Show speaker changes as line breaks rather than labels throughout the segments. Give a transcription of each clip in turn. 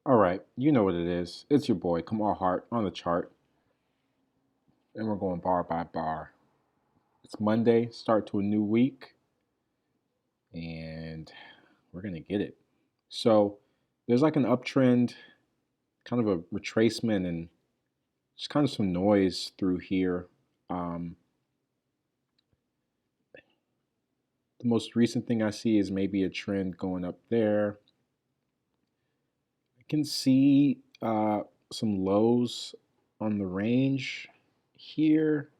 All right, you know what it is. It's your boy Kamal Hart on the chart, and we're going bar by bar. It's Monday, start to a new week, and we're gonna get it. So there's like an uptrend, kind of a retracement, and just kind of some noise through here. Um, the most recent thing I see is maybe a trend going up there. I can see some lows on the range here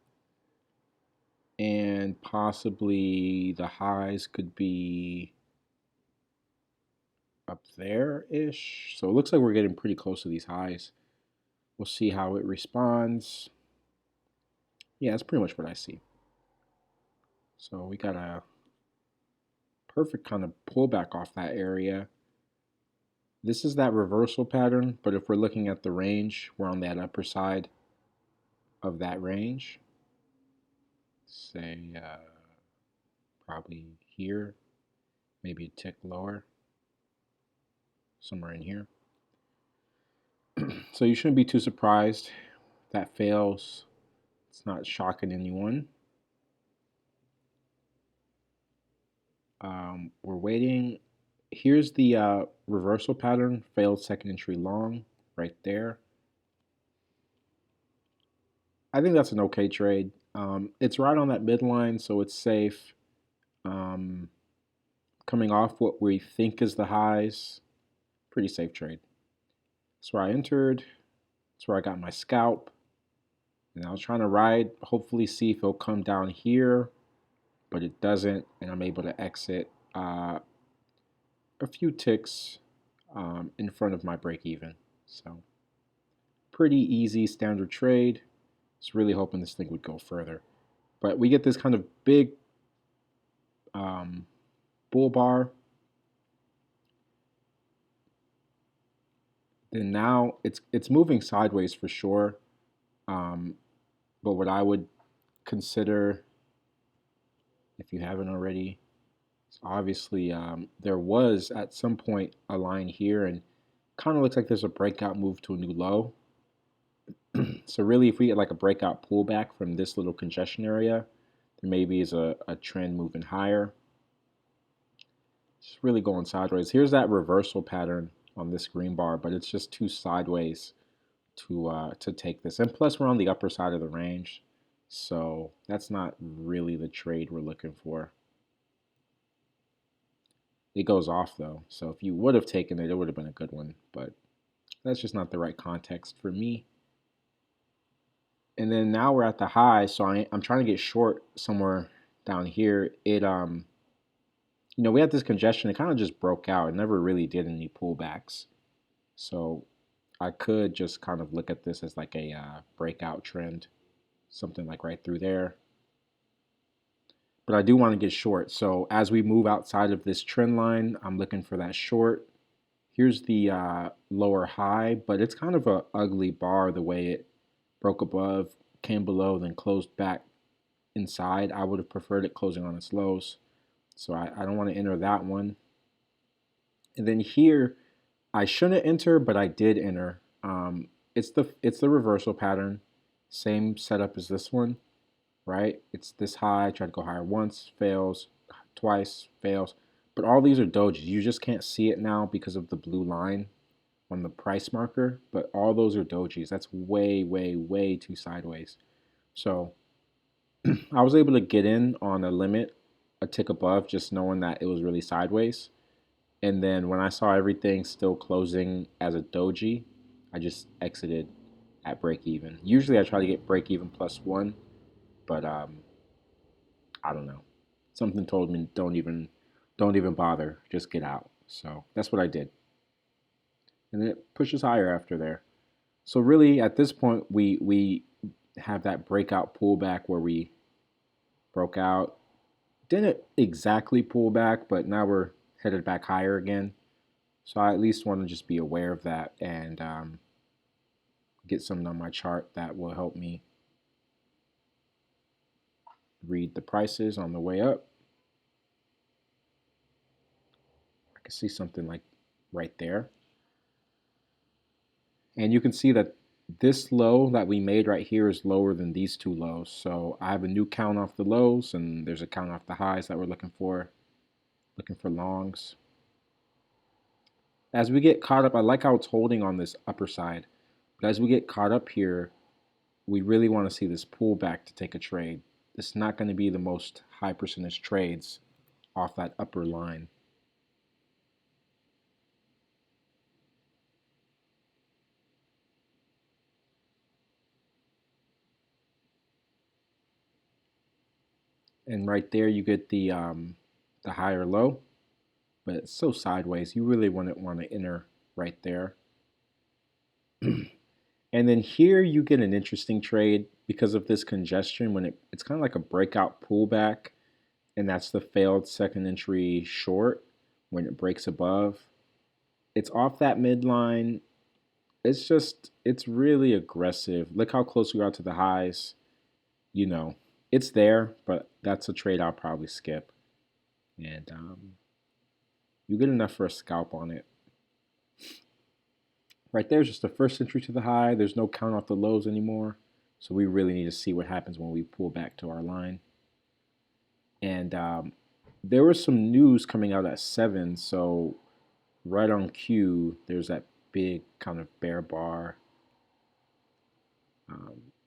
and possibly the highs could be up there ish. So it looks like we're getting pretty close to these highs. We'll see how it responds. Yeah, that's pretty much what I see. So we got a perfect kind of pullback off that area. This is that reversal pattern, but if we're looking at the range, we're on that upper side of that range. Say probably here, maybe a tick lower, somewhere in here. So you shouldn't be too surprised if that fails. It's not shocking anyone. We're waiting. Here's the reversal pattern, failed second entry long, right there. I think that's an okay trade. It's right on that midline, so it's safe. Um, Coming off what we think is the highs, pretty safe trade. That's where I entered. That's where I got my scalp. And I was trying to ride, hopefully see if it'll come down here, but it doesn't, and I'm able to exit a few ticks in front of my break even. So pretty easy standard trade. Just really hoping this thing would go further. But we get this kind of big bull bar. Then now it's moving sideways for sure. Um, but what I would consider, if you haven't already, is obviously there was at some point a line here and kind of looks like there's a breakout move to a new low. So really, if we get like a breakout pullback from this little congestion area, there maybe is a trend moving higher. It's really going sideways. Here's that reversal pattern on this green bar, but it's just too sideways to take this. And plus, we're on the upper side of the range, so that's not really the trade we're looking for. It goes off though, so if you would have taken it, it would have been a good one, but that's just not the right context for me. And then now we're at the high, so I'm trying to get short somewhere down here. We had this congestion. It kind of just broke out. It never really did any pullbacks. So I could just kind of look at this as like a breakout trend, something like right through there. But I do want to get short. So as we move outside of this trend line, I'm looking for that short. Here's the lower high, but it's kind of a ugly bar the way it broke above, came below, then closed back inside. I would have preferred it closing on its lows. So I don't want to enter that one. And then here, I shouldn't enter, but I did enter. It's the reversal pattern, same setup as this one, right? It's this high, try to go higher once, fails, twice, fails. But all these are dojis. You just can't see it now because of the blue line on the price marker, but all those are dojis. That's way, way, way too sideways. So I was able to get in on a limit a tick above, just knowing that it was really sideways. And then when I saw everything still closing as a doji, I just exited at break even. Usually I try to get break even plus one, but I don't know. Something told me don't even bother, just get out. So that's what I did. And then it pushes higher after there. So really at this point we have that breakout pullback where we broke out. Didn't exactly pull back, but now we're headed back higher again. So I at least want to just be aware of that and get something on my chart that will help me read the prices on the way up. I can see something like right there. And you can see that this low that we made right here is lower than these two lows. So I have a new count off the lows, and there's a count off the highs that we're looking for longs. As we get caught up, I like how it's holding on this upper side. But as we get caught up here, we really want to see this pullback to take a trade. It's not going to be the most high percentage trades off that upper line. And right there you get the higher low, but it's so sideways. You really wouldn't want to enter right there. And then here you get an interesting trade because of this congestion when it's kind of like a breakout pullback, and that's the failed second entry short when it breaks above. It's off that midline. It's really aggressive. Look how close we are to the highs. You know, it's there, but that's a trade I'll probably skip. And you get enough for a scalp on it. Right there's just the first entry to the high. There's no count off the lows anymore. So we really need to see what happens when we pull back to our line. And there was some news coming out at 7. So right on cue, there's that big kind of bear bar.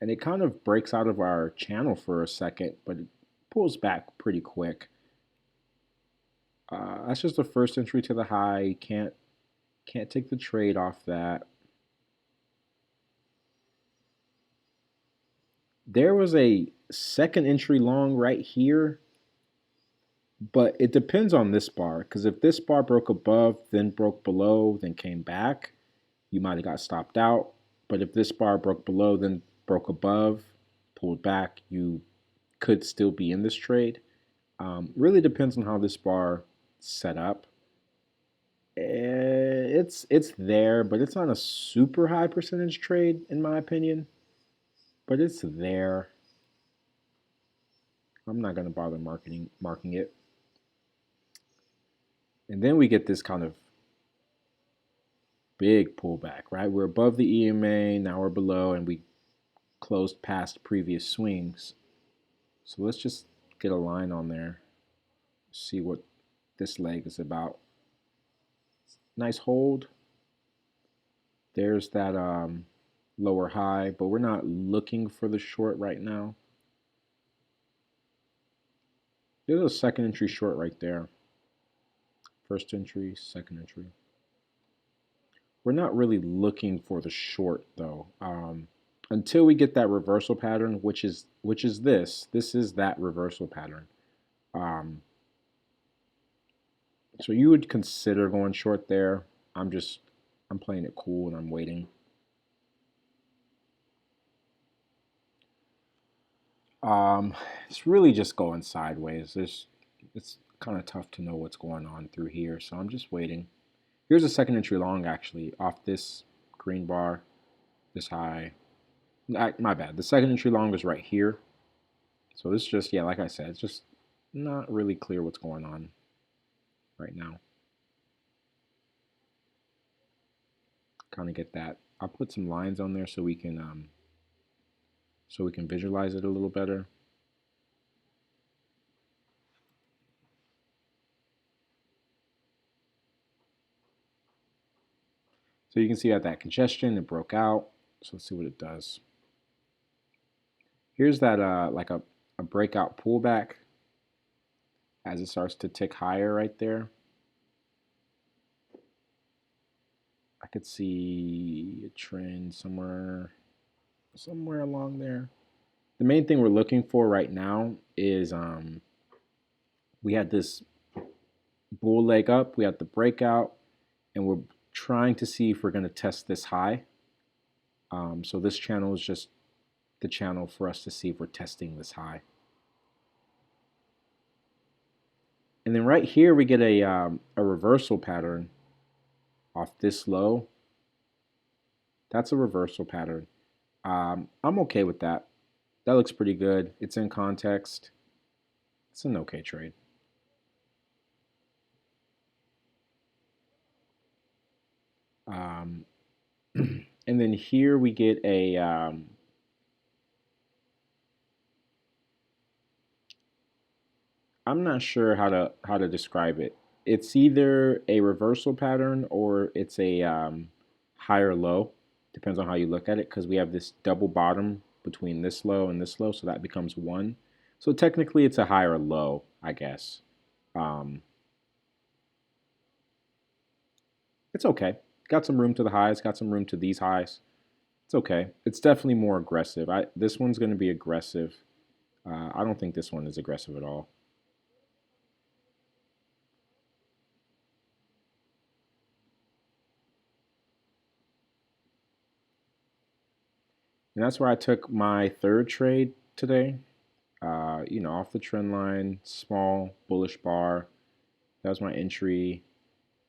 And it kind of breaks out of our channel for a second, but it pulls back pretty quick. That's just the first entry to the high. You can't take the trade off that. There was a second entry long right here, but it depends on this bar, because if this bar broke above, then broke below, then came back, you might have got stopped out. But if this bar broke below, then broke above, pulled back, you could still be in this trade. Really depends on how this bar set up. It's there, but it's not a super high percentage trade in my opinion. But it's there. I'm not gonna bother marking it. And then we get this kind of big pullback, right? We're above the EMA, now we're below, and we closed past previous swings. So let's just get a line on there, see what this leg is about. Nice hold. There's that lower high, but we're not looking for the short right now. There's a second entry short right there. First entry, second entry. We're not really looking for the short though. Until we get that reversal pattern, which is this. This is that reversal pattern. So you would consider going short there. I'm playing it cool and I'm waiting. It's really just going sideways. It's kind of tough to know what's going on through here, so I'm just waiting. Here's a second entry long actually off this green bar, this high. My bad. The second entry long is right here. So this just, yeah, like I said, it's just not really clear what's going on right now. Kind of get that. I'll put some lines on there so we can visualize it a little better. So you can see that congestion, it broke out. So let's see what it does. Here's that like a breakout pullback as it starts to tick higher right there. I could see a trend somewhere along there. The main thing we're looking for right now is we had this bull leg up, we had the breakout, and we're trying to see if we're going to test this high. So this channel is just the channel for us to see if we're testing this high. And then right here we get a reversal pattern off this low. That's a reversal pattern. I'm okay with that. That looks pretty good. It's in context. It's an okay trade. And then here we get a I'm not sure how to describe it. It's either a reversal pattern or it's a higher low. Depends on how you look at it, because we have this double bottom between this low and this low, so that becomes one. So technically, it's a higher low, I guess. Um, it's okay. Got some room to the highs. Got some room to these highs. It's okay. It's definitely more aggressive. This one's going to be aggressive. I don't think this one is aggressive at all. And that's where I took my third trade today. Off the trend line, small bullish bar. That was my entry.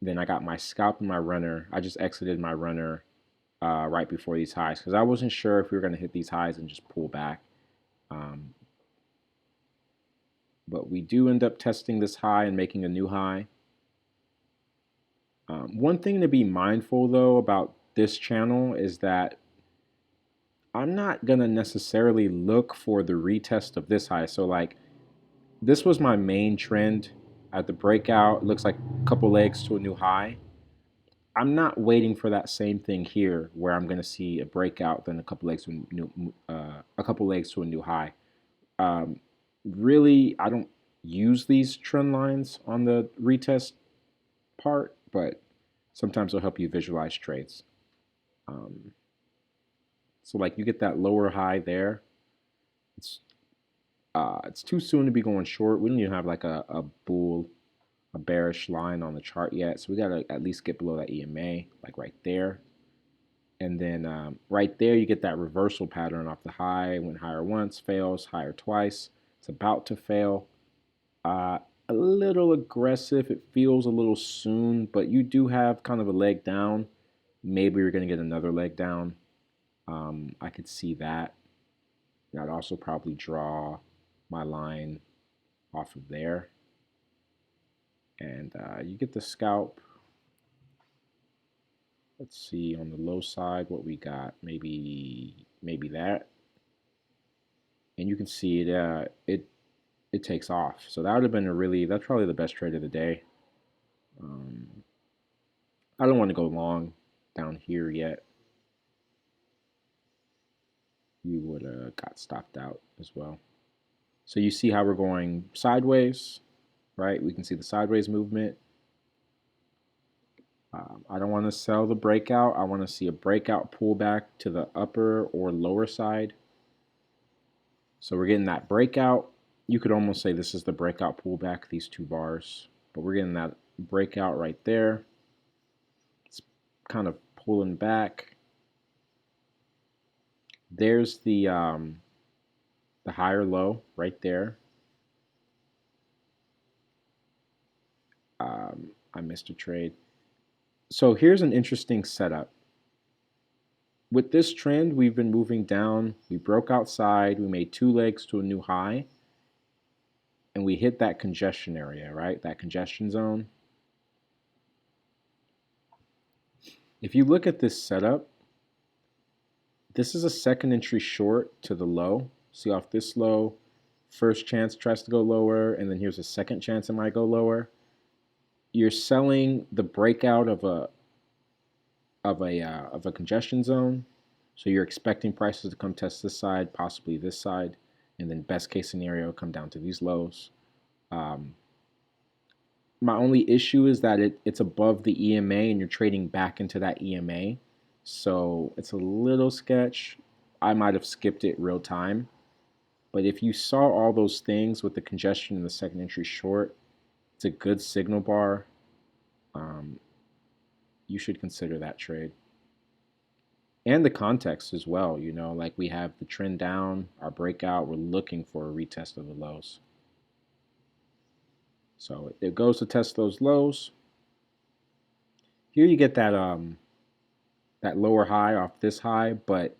Then I got my scalp and my runner. I just exited my runner right before these highs because I wasn't sure if we were going to hit these highs and just pull back. Um, but we do end up testing this high and making a new high. One thing to be mindful though about this channel is that I'm not going to necessarily look for the retest of this high. So like this was my main trend at the breakout. It looks like a couple legs to a new high. I'm not waiting for that same thing here where I'm going to see a breakout, then a couple legs to a new high. Really, I don't use these trend lines on the retest part, but sometimes it'll help you visualize trades. So like you get that lower high there. It's too soon to be going short. We don't even have like a bearish line on the chart yet. So we got to at least get below that EMA, like right there. And then right there, you get that reversal pattern off the high. Went higher once, fails, higher twice. It's about to fail. A little aggressive. It feels a little soon, but you do have kind of a leg down. Maybe you're going to get another leg down. I could see that. And I'd also probably draw my line off of there. And you get the scalp. Let's see on the low side what we got. Maybe that. And you can see it takes off. So that would have been that's probably the best trade of the day. I don't want to go long down here yet. You would have got stopped out as well. So you see how we're going sideways, right? We can see the sideways movement. I don't want to sell the breakout. I want to see a breakout pullback to the upper or lower side. So we're getting that breakout. You could almost say this is the breakout pullback, these two bars. But we're getting that breakout right there. It's kind of pulling back. There's the higher low right there. I missed a trade. So here's an interesting setup. With this trend, we've been moving down. We broke outside. We made two legs to a new high. And we hit that congestion area, right? That congestion zone. If you look at this setup, this is a second entry short to the low. See off this low, first chance tries to go lower, and then here's a second chance it might go lower. You're selling the breakout of a congestion zone, so you're expecting prices to come test this side, possibly this side, and then best case scenario come down to these lows. My only issue is that it's above the EMA and you're trading back into that EMA, so it's a little sketch. I might have skipped it real time, but if you saw all those things with the congestion in the second entry short, it's a good signal bar. You should consider that trade. And the context as well, like we have the trend down, our breakout, we're looking for a retest of the lows. So it goes to test those lows. Here you get that that lower high off this high, but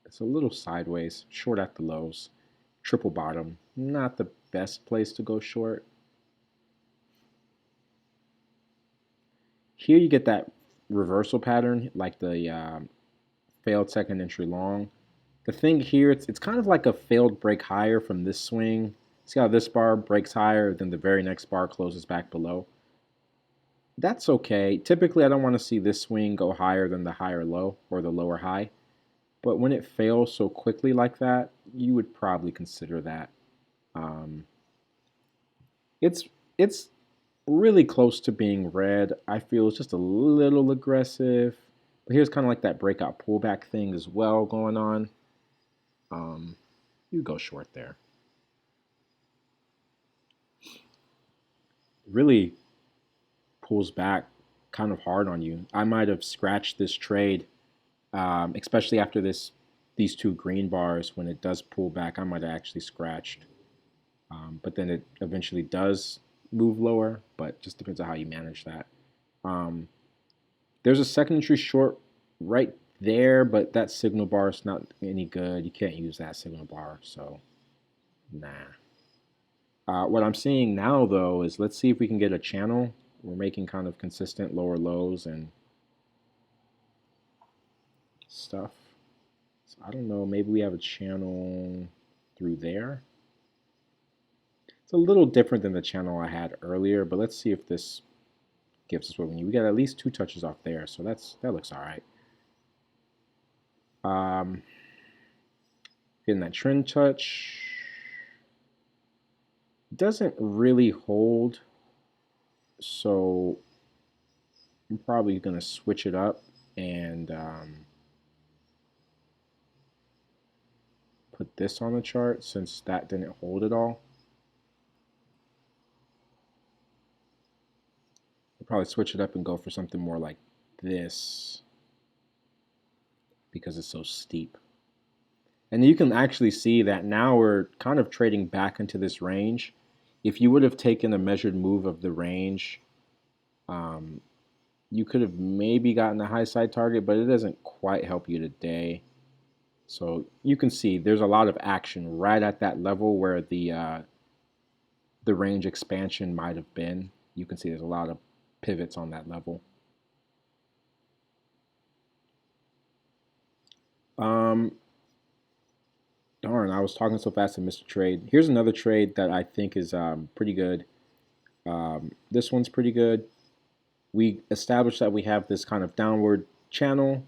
it's a little sideways, short at the lows. Triple bottom, not the best place to go short. Here you get that reversal pattern, like the failed second entry long. The thing here, it's kind of like a failed break higher from this swing. See how this bar breaks higher, then the very next bar closes back below? That's okay. Typically, I don't want to see this swing go higher than the higher low or the lower high. But when it fails so quickly like that, you would probably consider that. Um, it's really close to being red. I feel it's just a little aggressive. But here's kind of like that breakout pullback thing as well going on. You go short there. Really pulls back kind of hard on you. I might have scratched this trade, especially after these two green bars. When it does pull back, I might have actually scratched. But then it eventually does move lower, but just depends on how you manage that. There's a second entry short right there, but that signal bar is not any good. You can't use that signal bar, so nah. What I'm seeing now, though, is let's see if we can get a channel. We're making kind of consistent lower lows and stuff. So I don't know, maybe we have a channel through there. It's a little different than the channel I had earlier, but let's see if this gives us what we need. We got at least 2 touches off there, so that looks all right. Getting that trend touch. Doesn't really hold, so I'm probably going to switch it up and put this on the chart since that didn't hold at all. I'll probably switch it up and go for something more like this because it's so steep. And you can actually see that now we're kind of trading back into this range. If you would have taken a measured move of the range, you could have maybe gotten a high side target, but it doesn't quite help you today. So you can see there's a lot of action right at that level where the range expansion might have been. You can see there's a lot of pivots on that level. Darn, I was talking so fast I missed a trade. Here's another trade that I think is pretty good. This one's pretty good. We established that we have this kind of downward channel.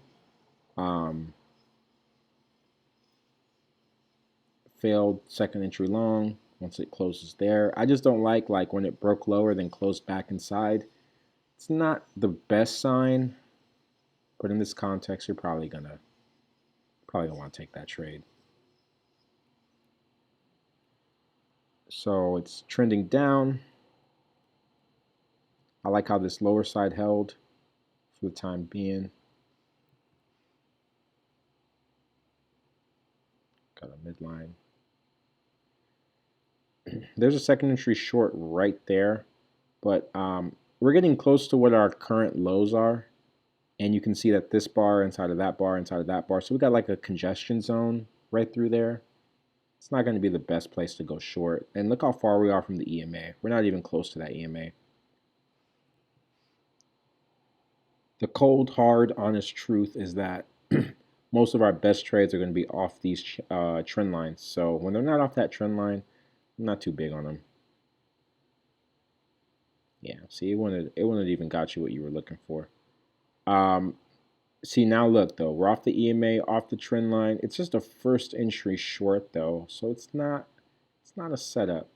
Failed second entry long once it closes there. I just don't like when it broke lower then closed back inside. It's not the best sign, but in this context, you're probably gonna want to take that trade. So it's trending down. I like how this lower side held for the time being. Got a midline. There's a second entry short right there, but we're getting close to what our current lows are. And you can see that this bar inside of that bar inside of that bar. So we got like a congestion zone right through there. It's not going to be the best place to go short. And look how far we are from the EMA. We're not even close to that EMA. The cold, hard, honest truth is that most of our best trades are going to be off these trend lines. So when they're not off that trend line, I'm not too big on them. Yeah, see, it wouldn't have even got you what you were looking for. See, now look, though. We're off the EMA, off the trend line. It's just a first entry short, though, so it's not a setup.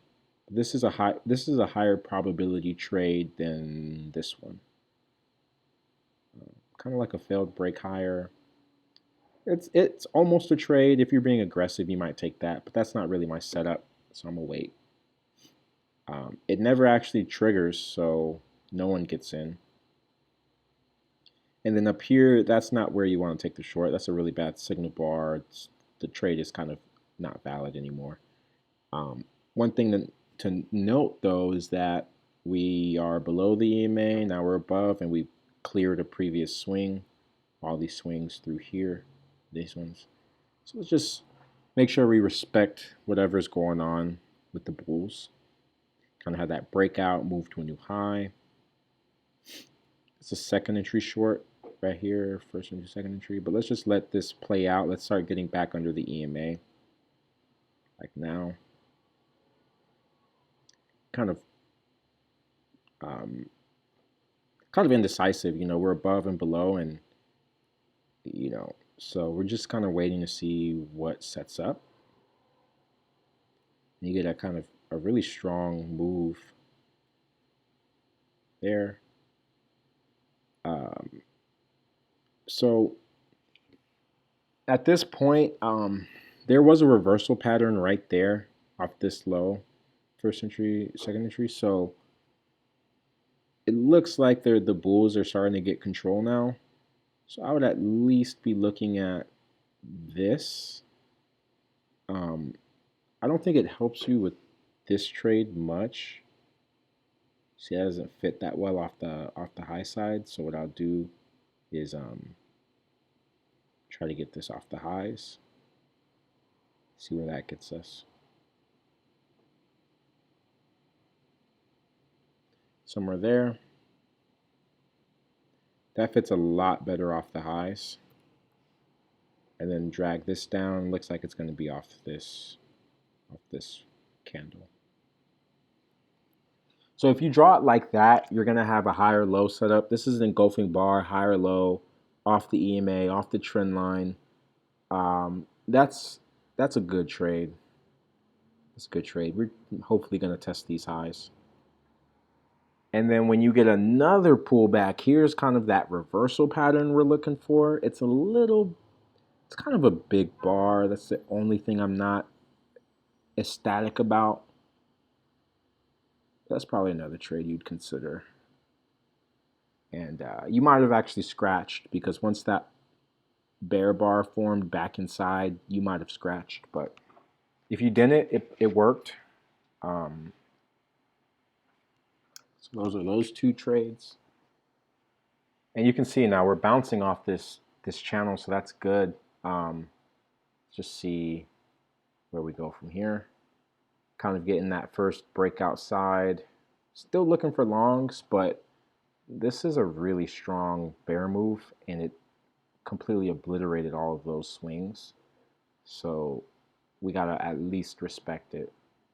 This is a higher probability trade than this one. Kind of like a failed break higher. It's almost a trade. If you're being aggressive, you might take that, but that's not really my setup, so I'm gonna wait. It never actually triggers, so no one gets in. And then up here, that's not where you want to take the short. That's a really bad signal bar. The trade is kind of not valid anymore. One thing to note, though, is that we are below the EMA. Now we're above, and we cleared a previous swing. All these swings through here, these ones. So let's just make sure we respect whatever's going on with the bulls. Kind of have that breakout, move to a new high. It's a second entry short right here, first entry, second entry. But let's just let this play out. Let's start getting back under the EMA, like now. Kind of, um, kind of indecisive. You know, we're above and below, and you know, so we're just kind of waiting to see what sets up. And you get a kind of a really strong move there. Um, so at this point, there was a reversal pattern right there off this low, first entry, second entry. So it looks like the bulls are starting to get control now. So I would at least be looking at this. I don't think it helps you with this trade much. See, that doesn't fit that well off the high side. So what I'll do is try to get this off the highs. See where that gets us. Somewhere there. That fits a lot better off the highs. And then drag this down. Looks like it's going to be off this candle. So if you draw it like that, you're going to have a higher low setup. This is an engulfing bar, higher low, off the EMA, off the trend line. That's a good trade. That's a good trade. We're hopefully going to test these highs. And then when you get another pullback, here's kind of that reversal pattern we're looking for. It's kind of a big bar. That's the only thing I'm not ecstatic about. That's probably another trade you'd consider. And you might have actually scratched, because once that bear bar formed back inside, you might have scratched. But if you didn't, it worked. So those are those two trades. And you can see now we're bouncing off this channel, so that's good. Just see where we go from here. Kind of getting that first breakout side. Still looking for longs, but this is a really strong bear move, and it completely obliterated all of those swings. So we gotta at least respect it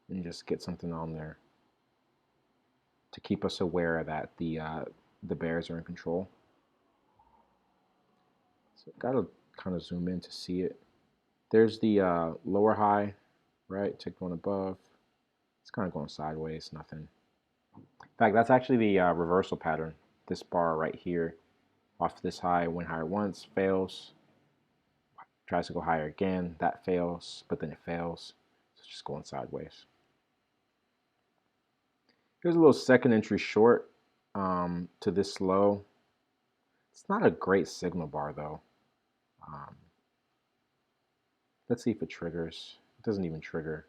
and just get something on there to keep us aware that the bears are in control. So gotta kind of zoom in to see it. There's the lower high, right? Ticked one above. It's kind of going sideways, nothing. In fact, that's actually the reversal pattern. This bar right here, off this high, went higher once, fails. Tries to go higher again, that fails, but then it fails. So it's just going sideways. Here's a little second entry short to this low. It's not a great signal bar though. Let's see if it triggers. It doesn't even trigger.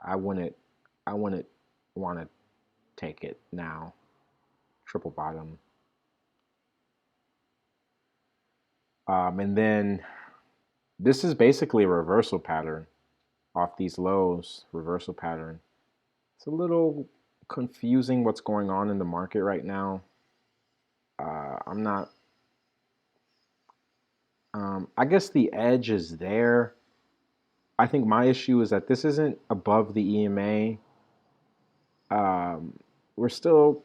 I wouldn't want to take it now. Triple bottom. And then this is basically a reversal pattern off these lows, reversal pattern. It's a little confusing what's going on in the market right now. I'm not, I guess the edge is there. I think my issue is that this isn't above the EMA. We're still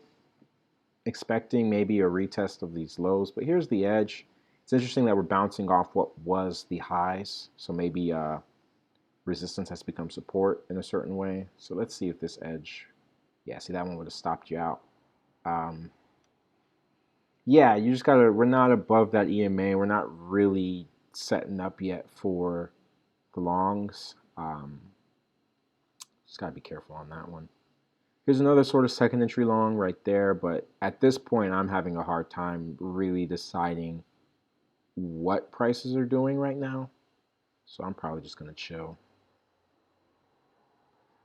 expecting maybe a retest of these lows, but here's the edge. It's interesting that we're bouncing off what was the highs, so maybe resistance has become support in a certain way. So let's see if this edge, yeah, see that one would have stopped you out. Yeah, you just gotta, we're not above that EMA. We're not really setting up yet for the longs. Just gotta be careful on that one. Here's another sort of second entry long right there, but at this point I'm having a hard time really deciding what prices are doing right now. So I'm probably just gonna chill.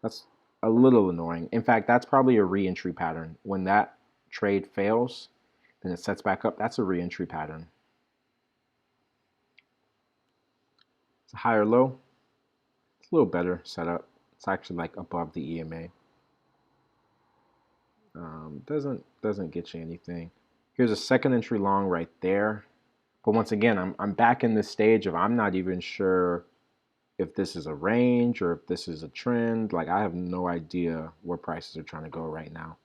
That's a little annoying. In fact, that's probably a re-entry pattern. When that trade fails, then it sets back up. That's a re-entry pattern. It's a higher low. It's a little better setup. It's actually like above the EMA. Doesn't get you anything. Here's a second entry long right there. But once again, I'm back in this stage of I'm not even sure if this is a range or if this is a trend. Like I have no idea where prices are trying to go right now.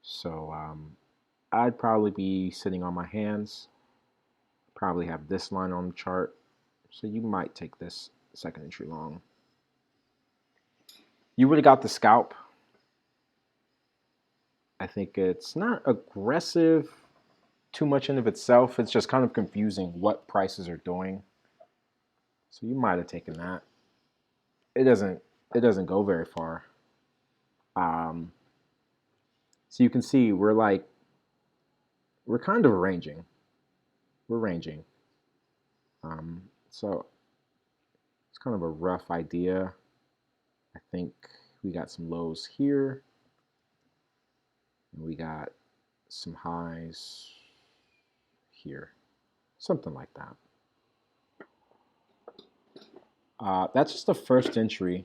So I'd probably be sitting on my hands, probably have this line on the chart. So you might take this second entry long. You would have got the scalp. I think it's not aggressive too much in of itself. It's just kind of confusing what prices are doing. So you might have taken that. It doesn't go very far. Um, so you can see we're kind of ranging. We're ranging. So it's kind of a rough idea. I think we got some lows here, and we got some highs here, something like that. That's just the first entry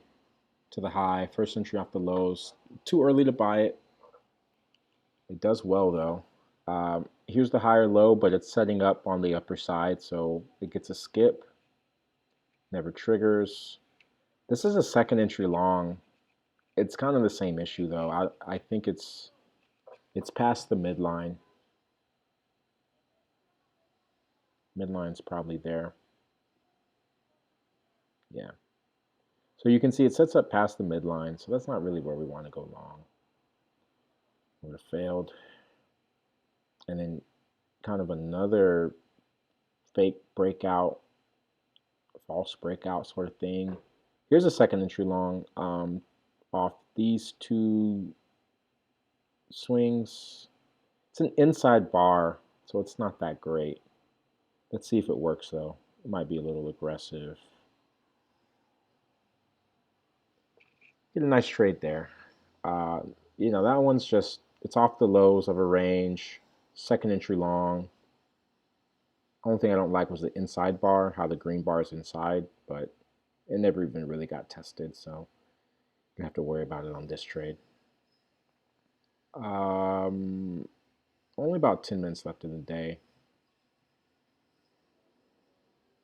to the high, first entry off the lows. Too early to buy it. It does well though. Here's the higher low, but it's setting up on the upper side, so it gets a skip. Never triggers. This is a second entry long. It's kind of the same issue though. I think it's past the midline. Midline's probably there. Yeah. So you can see it sets up past the midline, so that's not really where we want to go long. Would have failed. And then kind of another fake breakout, false breakout sort of thing. Here's a second entry long off these two swings. It's an inside bar, so it's not that great. Let's see if it works though. It might be a little aggressive. Get a nice trade there. You know, that one's just, it's off the lows of a range, second entry long. Only thing I don't like was the inside bar, how the green bar is inside, but it never even really got tested, so you have to worry about it on this trade. Only about 10 minutes left in the day.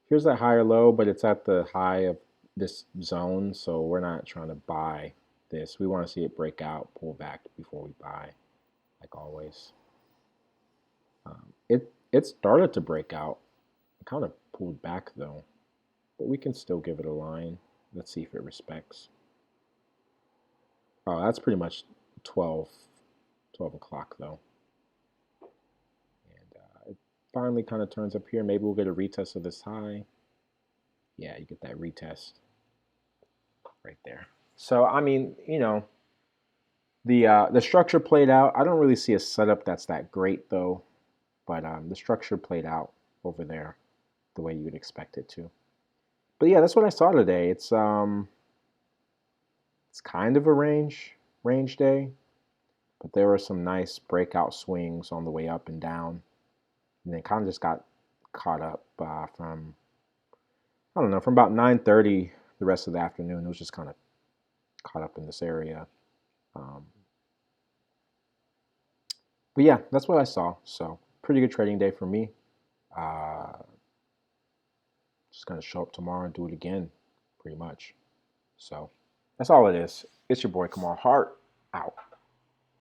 Here's that higher low, but it's at the high of this zone, so we're not trying to buy this. We want to see it break out, pull back before we buy, like always. It started to break out. It kind of pulled back though, but we can still give it a line. Let's see if it respects. Oh, that's pretty much 12 o'clock though. And it finally kind of turns up here. Maybe we'll get a retest of this high. Yeah, you get that retest right there. So, I mean, you know, the structure played out. I don't really see a setup that's that great though, but the structure played out over there the way you would expect it to. But yeah, that's what I saw today. It's kind of a range day, but there were some nice breakout swings on the way up and down, and then kind of just got caught up from, I don't know, from about 9:30 the rest of the afternoon. It was just kind of caught up in this area. But yeah, that's what I saw. So pretty good trading day for me. Uh, just gonna show up tomorrow and do it again, pretty much. So that's all it is. It's your boy Kamal Hart, out.